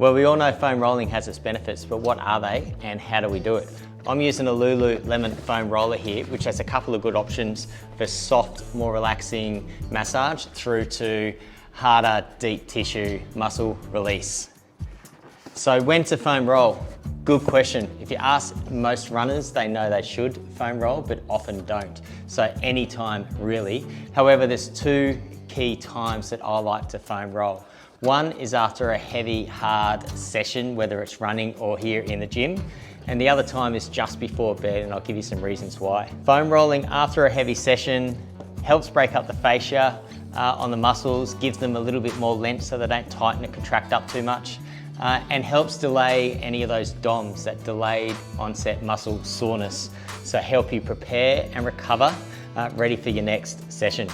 Well, we all know foam rolling has its benefits, but what are they and how do we do it? I'm using a Lululemon foam roller here, which has a couple of good options for soft, more relaxing massage through to harder, deep tissue muscle release. So when to foam roll? Good question. If you ask most runners, they know they should foam roll, but often don't. So anytime really. However, there's two key times that I like to foam roll. One is after a heavy, hard session, whether it's running or here in the gym. And the other time is just before bed, and I'll give you some reasons why. Foam rolling after a heavy session helps break up the fascia on the muscles, gives them a little bit more length so they don't tighten and contract up too much, and helps delay any of those DOMS, that delayed onset muscle soreness. So help you prepare and recover, ready for your next session.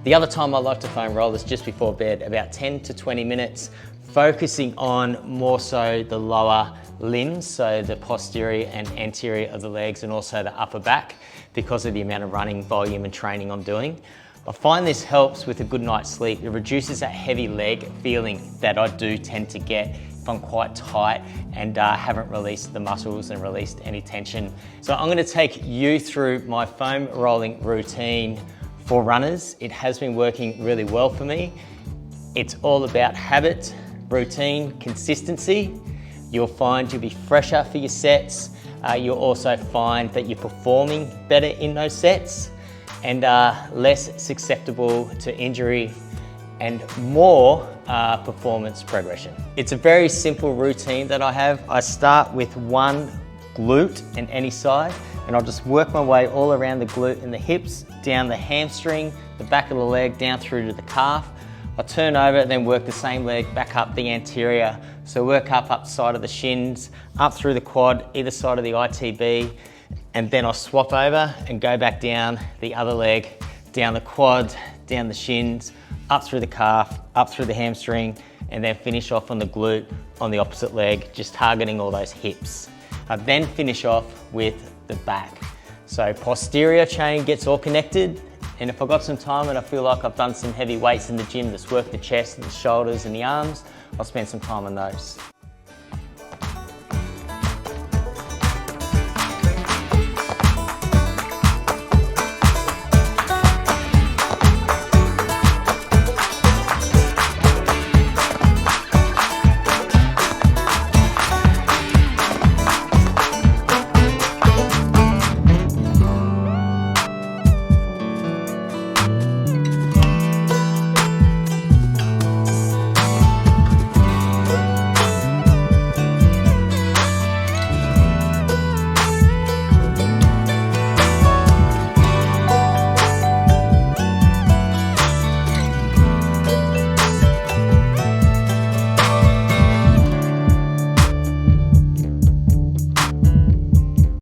The other time I like to foam roll is just before bed, about 10 to 20 minutes, focusing on more so the lower limbs, so the posterior and anterior of the legs and also the upper back, because of the amount of running volume and training I'm doing. I find this helps with a good night's sleep. It reduces that heavy leg feeling that I do tend to get if I'm quite tight and haven't released the muscles and released any tension. So I'm going to take you through my foam rolling routine for runners. It has been working really well for me. It's all about habit, routine, consistency. You'll find you'll be fresher for your sets. You'll also find that you're performing better in those sets and less susceptible to injury and more performance progression. It's a very simple routine that I have. I start with one glute in any side, and I'll just work my way all around the glute and the hips, down the hamstring, the back of the leg, down through to the calf. I turn over, then work the same leg back up the anterior. So work up side of the shins, up through the quad, either side of the ITB, and then I'll swap over and go back down the other leg, down the quad, down the shins, up through the calf, up through the hamstring, and then finish off on the glute on the opposite leg, just targeting all those hips. I then finish off with the back. So posterior chain gets all connected, and if I've got some time and I feel like I've done some heavy weights in the gym that's worked the chest and the shoulders and the arms, I'll spend some time on those.